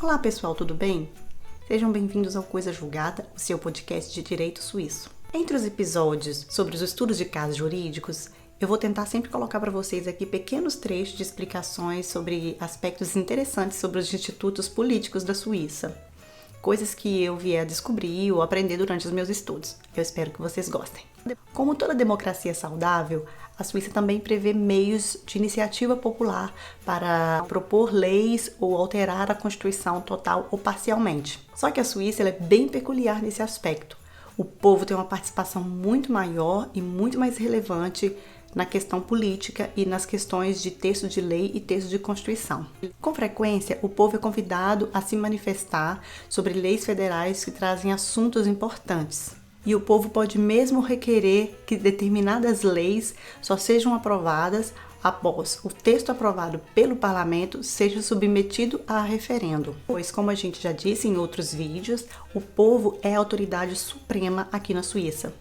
Olá pessoal, tudo bem? Sejam bem-vindos ao Coisa Julgada, o seu podcast de direito suíço. Entre os episódios sobre os estudos de casos jurídicos, eu vou tentar sempre colocar para vocês aqui pequenos trechos de explicações sobre aspectos interessantes sobre os institutos políticos da Suíça. Coisas que eu vier a descobrir ou aprender durante os meus estudos. Eu espero que vocês gostem. Como toda democracia saudável, a Suíça também prevê meios de iniciativa popular para propor leis ou alterar a Constituição total ou parcialmente. Só que a Suíça ela é bem peculiar nesse aspecto. O povo tem uma participação muito maior e muito mais relevante na questão política e nas questões de texto de lei e texto de Constituição. Com frequência, o povo é convidado a se manifestar sobre leis federais que trazem assuntos importantes. E o povo pode mesmo requerer que determinadas leis só sejam aprovadas após o texto aprovado pelo parlamento seja submetido a referendo. Pois, como a gente já disse em outros vídeos, o povo é a autoridade suprema aqui na Suíça.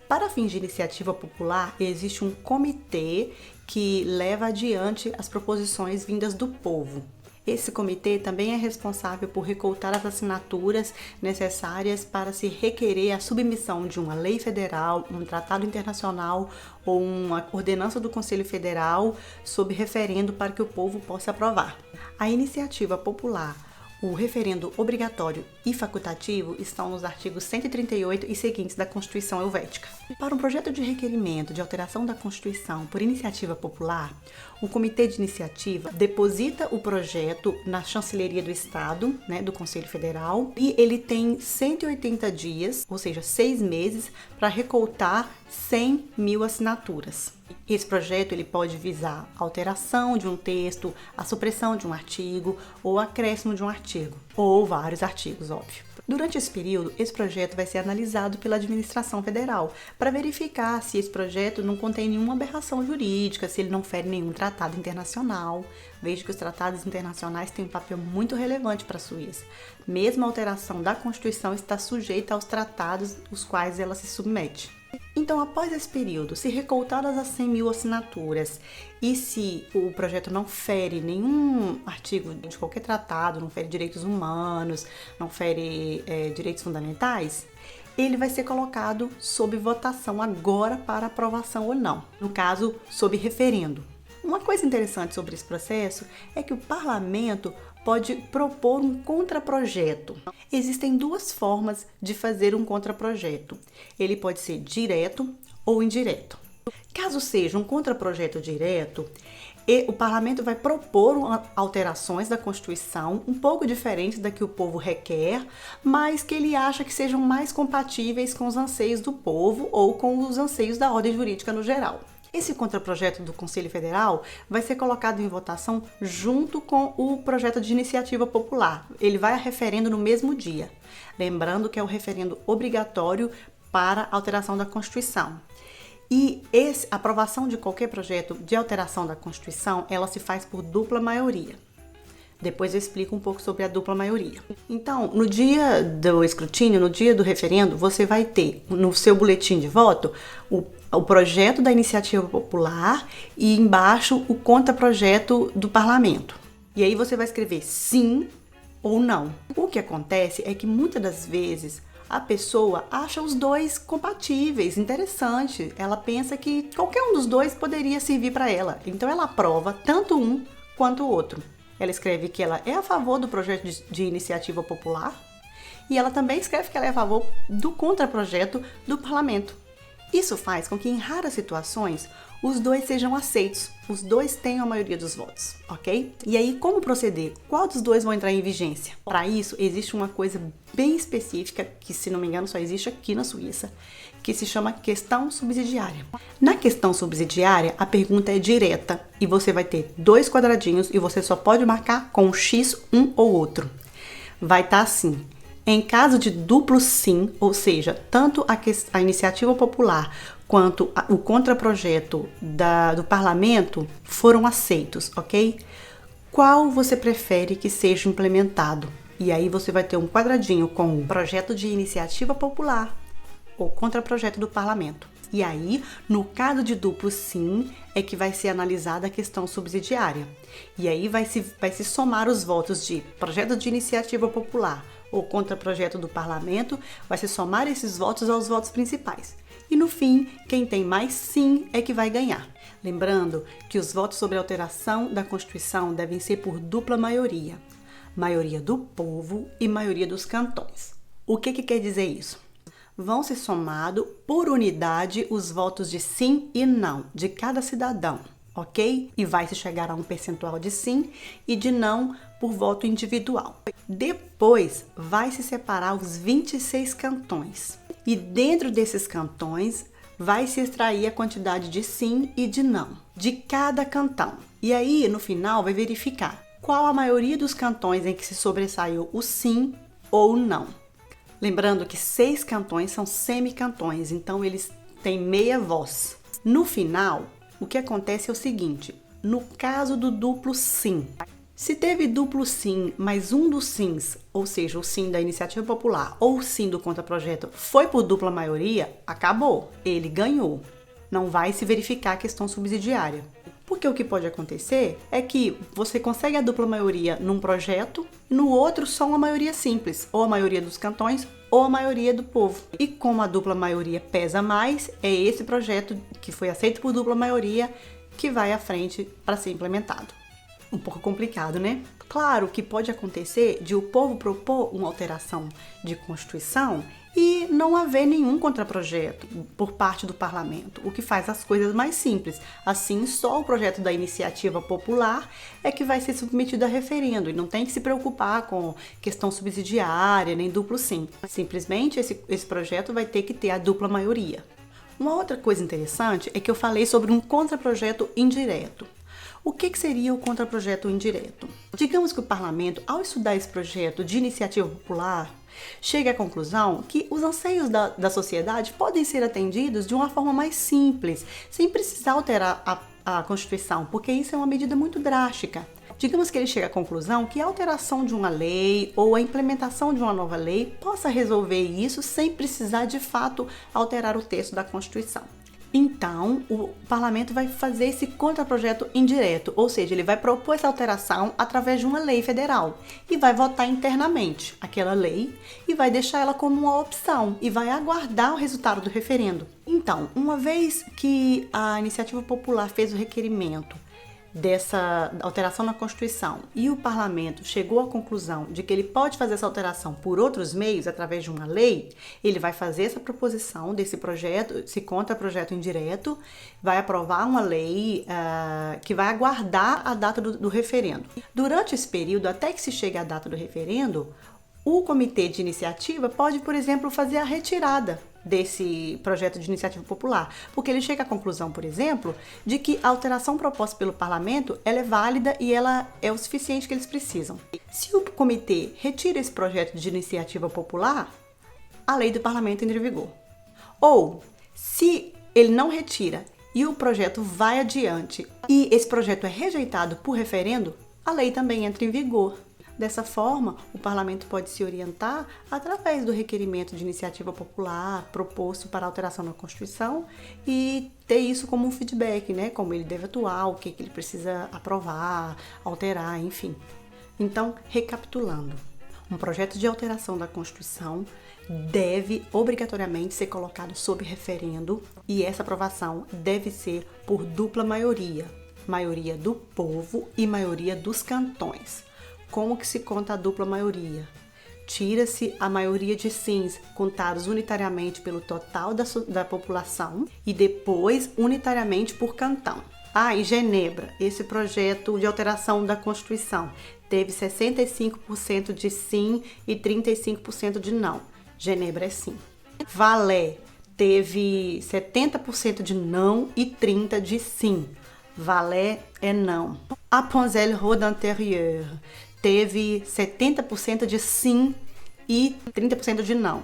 Para fins de iniciativa popular, existe um comitê que leva adiante as proposições vindas do povo. Esse comitê também é responsável por recoltar as assinaturas necessárias para se requerer a submissão de uma lei federal, um tratado internacional ou uma ordenança do Conselho Federal sob referendo para que o povo possa aprovar. A iniciativa popular, o referendo obrigatório e facultativo estão nos artigos 138 e seguintes da Constituição Helvética. Para um projeto de requerimento de alteração da Constituição por iniciativa popular, o Comitê de Iniciativa deposita o projeto na Chancelaria do Estado, do Conselho Federal, e ele tem 180 dias, ou seja, 6 meses, para recoltar 100 mil assinaturas. Esse projeto ele pode visar a alteração de um texto, a supressão de um artigo ou acréscimo de um artigo, ou vários artigos, óbvio. Durante esse período, esse projeto vai ser analisado pela administração federal para verificar se esse projeto não contém nenhuma aberração jurídica, se ele não fere nenhum tratado internacional. Veja que os tratados internacionais têm um papel muito relevante para a Suíça. Mesmo a alteração da Constituição está sujeita aos tratados aos quais ela se submete. Então, após esse período, se recoltadas as 100 mil assinaturas e se o projeto não fere nenhum artigo de qualquer tratado, não fere direitos humanos, não fere direitos fundamentais, ele vai ser colocado sob votação agora para aprovação ou não, no caso, sob referendo. Uma coisa interessante sobre esse processo é que o parlamento pode propor um contraprojeto. Existem duas formas de fazer um contraprojeto. Ele pode ser direto ou indireto. Caso seja um contraprojeto direto, o parlamento vai propor alterações da Constituição um pouco diferentes da que o povo requer, mas que ele acha que sejam mais compatíveis com os anseios do povo ou com os anseios da ordem jurídica no geral. Esse contraprojeto do Conselho Federal vai ser colocado em votação junto com o projeto de iniciativa popular. Ele vai a referendo no mesmo dia. Lembrando que é o referendo obrigatório para alteração da Constituição. E a aprovação de qualquer projeto de alteração da Constituição, ela se faz por dupla maioria. Depois eu explico um pouco sobre a dupla maioria. Então, no dia do escrutínio, no dia do referendo, você vai ter no seu boletim de voto o projeto da iniciativa popular e embaixo o contraprojeto do parlamento. E aí você vai escrever sim ou não. O que acontece é que muitas das vezes a pessoa acha os dois compatíveis, interessante. Ela pensa que qualquer um dos dois poderia servir para ela. Então ela aprova tanto um quanto o outro. Ela escreve que ela é a favor do projeto de iniciativa popular e ela também escreve que ela é a favor do contraprojeto do parlamento. Isso faz com que, em raras situações, os dois sejam aceitos, os dois tenham a maioria dos votos, ok? E aí, como proceder? Qual dos dois vão entrar em vigência? Para isso, existe uma coisa bem específica, que se não me engano só existe aqui na Suíça, que se chama questão subsidiária. Na questão subsidiária, a pergunta é direta e você vai ter 2 quadradinhos e você só pode marcar com um X um ou outro. Vai estar assim. Em caso de duplo sim, ou seja, tanto a iniciativa popular quanto o contraprojeto do parlamento foram aceitos, ok? Qual você prefere que seja implementado? E aí você vai ter um quadradinho com o projeto de iniciativa popular ou contraprojeto do parlamento. E aí, no caso de duplo sim, é que vai ser analisada a questão subsidiária. E aí vai se somar os votos de projeto de iniciativa popular ou contra projeto do parlamento, vai se somar esses votos aos votos principais. E no fim, quem tem mais sim é que vai ganhar. Lembrando que os votos sobre a alteração da Constituição devem ser por dupla maioria. Maioria do povo e maioria dos cantões. O que quer dizer isso? Vão ser somados por unidade os votos de sim e não de cada cidadão, ok? E vai se chegar a um percentual de sim e de não por voto individual. Depois vai se separar os 26 cantões e dentro desses cantões vai se extrair a quantidade de sim e de não de cada cantão. E aí no final vai verificar qual a maioria dos cantões em que se sobressaiu o sim ou o não. Lembrando que 6 cantões são semicantões, então eles têm meia voz. No final, o que acontece é o seguinte, no caso do duplo sim, se teve duplo sim, mas um dos sims, ou seja, o sim da iniciativa popular ou o sim do contra-projeto foi por dupla maioria, acabou, ele ganhou. Não vai se verificar a questão subsidiária. Porque o que pode acontecer é que você consegue a dupla maioria num projeto e no outro só uma maioria simples, ou a maioria dos cantões ou a maioria do povo. E como a dupla maioria pesa mais, é esse projeto que foi aceito por dupla maioria que vai à frente para ser implementado. Um pouco complicado, né? Claro que pode acontecer de o povo propor uma alteração de Constituição e não haver nenhum contraprojeto por parte do parlamento, o que faz as coisas mais simples. Assim, só o projeto da iniciativa popular é que vai ser submetido a referendo e não tem que se preocupar com questão subsidiária nem duplo sim. Simplesmente esse projeto vai ter que ter a dupla maioria. Uma outra coisa interessante é que eu falei sobre um contraprojeto indireto. O que seria o contraprojeto indireto? Digamos que o parlamento, ao estudar esse projeto de iniciativa popular, chega à conclusão que os anseios da sociedade podem ser atendidos de uma forma mais simples, sem precisar alterar a Constituição, porque isso é uma medida muito drástica. Digamos que ele chega à conclusão que a alteração de uma lei ou a implementação de uma nova lei possa resolver isso sem precisar de fato alterar o texto da Constituição. Então, o parlamento vai fazer esse contraprojeto indireto, ou seja, ele vai propor essa alteração através de uma lei federal e vai votar internamente aquela lei e vai deixar ela como uma opção e vai aguardar o resultado do referendo. Então, uma vez que a iniciativa popular fez o requerimento dessa alteração na Constituição e o parlamento chegou à conclusão de que ele pode fazer essa alteração por outros meios, através de uma lei, ele vai fazer essa proposição desse projeto, esse contraprojeto indireto, vai aprovar uma lei que vai aguardar a data do referendo. Durante esse período, até que se chegue à data do referendo, o comitê de iniciativa pode, por exemplo, fazer a retirada desse projeto de iniciativa popular, porque ele chega à conclusão, por exemplo, de que a alteração proposta pelo parlamento ela é válida e ela é o suficiente que eles precisam. Se o comitê retira esse projeto de iniciativa popular, a lei do parlamento entra em vigor. Ou, se ele não retira e o projeto vai adiante e esse projeto é rejeitado por referendo, a lei também entra em vigor. Dessa forma, o parlamento pode se orientar através do requerimento de iniciativa popular proposto para alteração na Constituição e ter isso como um feedback, né? Como ele deve atuar, o que ele precisa aprovar, alterar, enfim. Então, recapitulando, um projeto de alteração da Constituição deve obrigatoriamente ser colocado sob referendo e essa aprovação deve ser por dupla maioria, maioria do povo e maioria dos cantões. Como que se conta a dupla maioria? Tira-se a maioria de sims contados unitariamente pelo total da população e depois unitariamente por cantão. E Genebra, esse projeto de alteração da Constituição, teve 65% de sim e 35% de não. Genebra é sim. Valais teve 70% de não e 30% de sim. Valais é não. Appenzell-Rhodes Intérieur teve 70% de sim e 30% de não.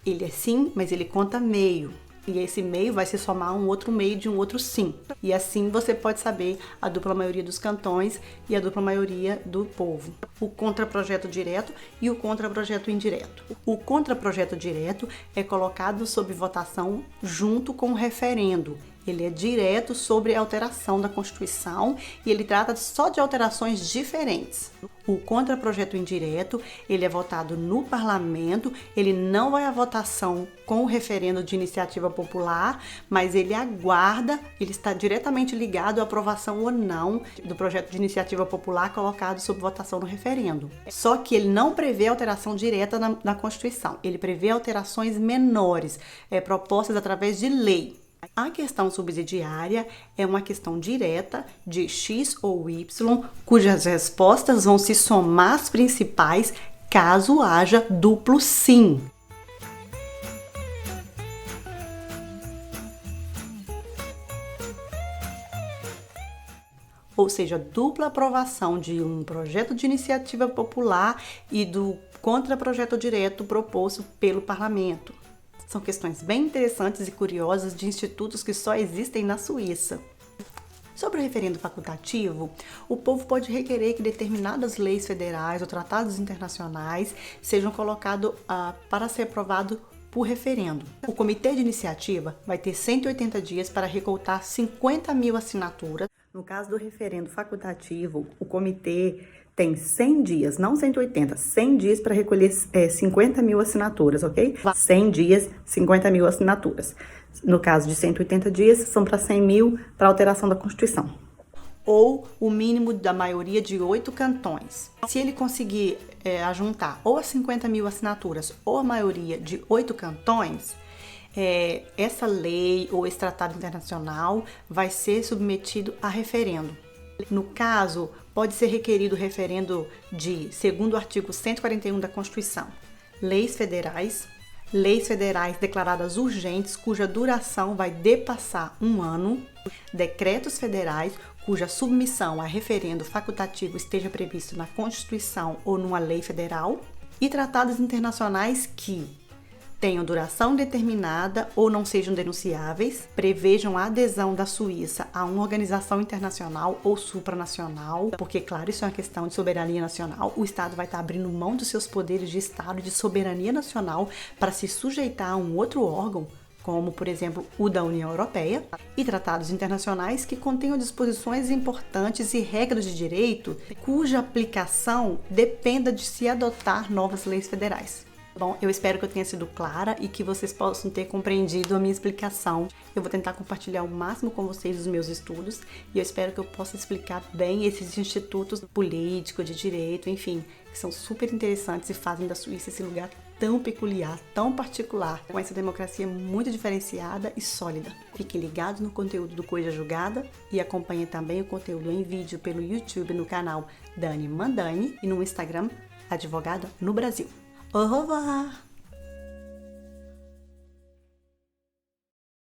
Ele é sim, mas ele conta meio. E esse meio vai se somar a um outro meio de um outro sim. E assim você pode saber a dupla maioria dos cantões e a dupla maioria do povo. O contraprojeto direto e o contraprojeto indireto. O contraprojeto direto é colocado sob votação junto com o referendo. Ele é direto sobre a alteração da Constituição e ele trata só de alterações diferentes. O contraprojeto indireto, ele é votado no parlamento, ele não vai à votação com o referendo de iniciativa popular, mas ele aguarda, ele está diretamente ligado à aprovação ou não do projeto de iniciativa popular colocado sob votação no referendo. Só que ele não prevê alteração direta na Constituição, ele prevê alterações menores, propostas através de lei. A questão subsidiária é uma questão direta de X ou Y, cujas respostas vão se somar às principais caso haja duplo sim. Ou seja, dupla aprovação de um projeto de iniciativa popular e do contraprojeto direto proposto pelo parlamento. São questões bem interessantes e curiosas de institutos que só existem na Suíça. Sobre o referendo facultativo, o povo pode requerer que determinadas leis federais ou tratados internacionais sejam colocados para ser aprovado por referendo. O comitê de iniciativa vai ter 180 dias para recoltar 50 mil assinaturas. No caso do referendo facultativo, o comitê tem 100 dias, não 180, 100 dias para recolher 50 mil assinaturas, ok? 100 dias, 50 mil assinaturas. No caso de 180 dias, são para 100 mil para alteração da Constituição. Ou o mínimo da maioria de 8 cantões. Se ele conseguir ajuntar ou as 50 mil assinaturas ou a maioria de 8 cantões, essa lei ou esse tratado internacional vai ser submetido a referendo. No caso, pode ser requerido referendo segundo o artigo 141 da Constituição, leis federais declaradas urgentes cuja duração vai depassar 1 ano, decretos federais cuja submissão a referendo facultativo esteja previsto na Constituição ou numa lei federal e tratados internacionais que tenham duração determinada ou não sejam denunciáveis, prevejam a adesão da Suíça a uma organização internacional ou supranacional, porque, claro, isso é uma questão de soberania nacional. O Estado vai estar abrindo mão dos seus poderes de Estado e de soberania nacional para se sujeitar a um outro órgão, como, por exemplo, o da União Europeia, e tratados internacionais que contenham disposições importantes e regras de direito cuja aplicação dependa de se adotar novas leis federais. Bom, eu espero que eu tenha sido clara e que vocês possam ter compreendido a minha explicação. Eu vou tentar compartilhar o máximo com vocês os meus estudos e eu espero que eu possa explicar bem esses institutos políticos, de direito, enfim, que são super interessantes e fazem da Suíça esse lugar tão peculiar, tão particular, com essa democracia muito diferenciada e sólida. Fiquem ligados no conteúdo do Coisa Julgada e acompanhem também o conteúdo em vídeo pelo YouTube no canal Dani Mandani e no Instagram Advogada no Brasil. Au revoir!